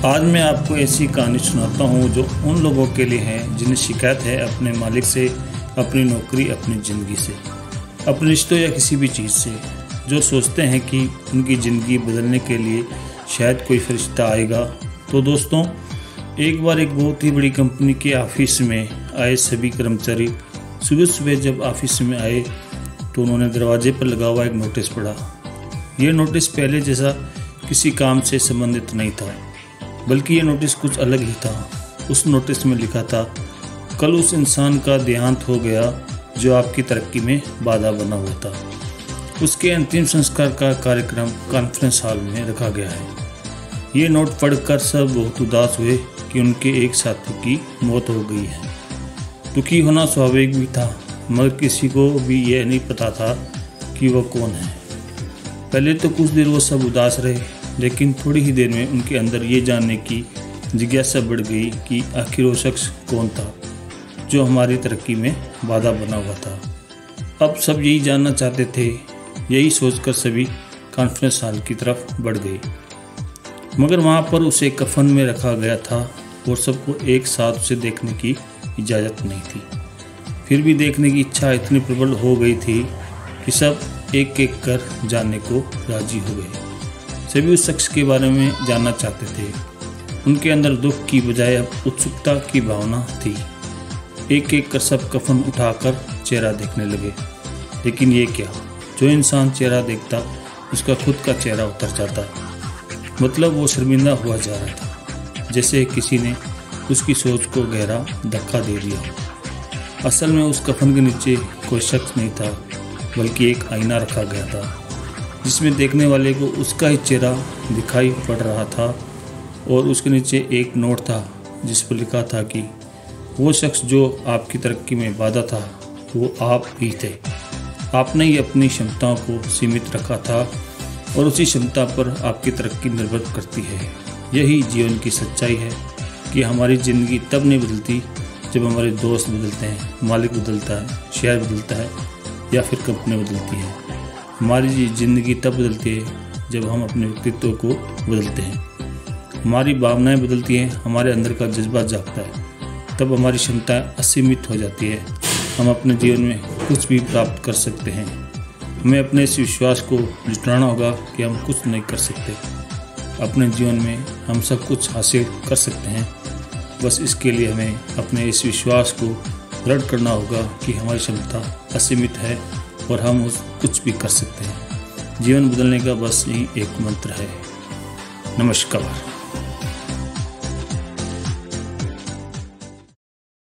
आज मैं आपको ऐसी कहानी सुनाता हूँ जो उन लोगों के लिए है जिन्हें शिकायत है अपने मालिक से, अपनी नौकरी, अपनी ज़िंदगी से, अपने रिश्तों या किसी भी चीज़ से, जो सोचते हैं कि उनकी ज़िंदगी बदलने के लिए शायद कोई फरिश्ता आएगा। तो दोस्तों, एक बार एक बहुत ही बड़ी कंपनी के ऑफिस में आए सभी कर्मचारी सुबह सुबह जब ऑफिस में आए तो उन्होंने दरवाजे पर लगा हुआ एक नोटिस पढ़ा। यह नोटिस पहले जैसा किसी काम से संबंधित नहीं था, बल्कि ये नोटिस कुछ अलग ही था। उस नोटिस में लिखा था, कल उस इंसान का देहांत हो गया जो आपकी तरक्की में बाधा बना हुआ था। उसके अंतिम संस्कार का कार्यक्रम कॉन्फ्रेंस हॉल में रखा गया है। ये नोट पढ़कर सब बहुत उदास हुए कि उनके एक साथी की मौत हो गई है। दुखी होना स्वाभाविक भी था, मगर किसी को भी यह नहीं पता था कि वह कौन है। पहले तो कुछ देर वो सब उदास रहे, लेकिन थोड़ी ही देर में उनके अंदर ये जानने की जिज्ञासा बढ़ गई कि आखिर वो शख्स कौन था जो हमारी तरक्की में बाधा बना हुआ था। अब सब यही जानना चाहते थे। यही सोचकर सभी कॉन्फ्रेंस हॉल की तरफ बढ़ गए, मगर वहाँ पर उसे कफन में रखा गया था और सबको एक साथ उसे देखने की इजाज़त नहीं थी। फिर भी देखने की इच्छा इतनी प्रबल हो गई थी कि सब एक एक कर जानने को राजी हो गए। सभी उस शख्स के बारे में जानना चाहते थे। उनके अंदर दुख की बजाय अब उत्सुकता की भावना थी। एक एक कर सब कफन उठाकर चेहरा देखने लगे, लेकिन ये क्या, जो इंसान चेहरा देखता उसका खुद का चेहरा उतर जाता। मतलब वो शर्मिंदा हुआ जा रहा था, जैसे किसी ने उसकी सोच को गहरा धक्का दे दिया। असल में उस कफन के नीचे कोई शख्स नहीं था, बल्कि एक आईना रखा गया था जिसमें देखने वाले को उसका ही चेहरा दिखाई पड़ रहा था। और उसके नीचे एक नोट था जिस पर लिखा था कि वो शख्स जो आपकी तरक्की में बाधा था वो आप ही थे। आपने ही अपनी क्षमताओं को सीमित रखा था और उसी क्षमता पर आपकी तरक्की निर्भर करती है। यही जीवन की सच्चाई है कि हमारी ज़िंदगी तब नहीं बदलती जब हमारे दोस्त बदलते हैं, मालिक बदलता है, शहर बदलता है या फिर कंपनी बदलती है। हमारी ज़िंदगी तब बदलती है जब हम अपने व्यक्तित्व को बदलते हैं, हमारी भावनाएं बदलती हैं, हमारे अंदर का जज्बा जागता है, तब हमारी क्षमता असीमित हो जाती है। हम अपने जीवन में कुछ भी प्राप्त कर सकते हैं। हमें अपने इस विश्वास को जुटाना होगा कि हम कुछ नहीं कर सकते। अपने जीवन में हम सब कुछ हासिल कर सकते हैं। बस इसके लिए हमें अपने इस विश्वास को दृढ़ करना होगा कि हमारी क्षमता असीमित है और हम कुछ भी कर सकते हैं। जीवन बदलने का बस यही एक मंत्र है। नमस्कार।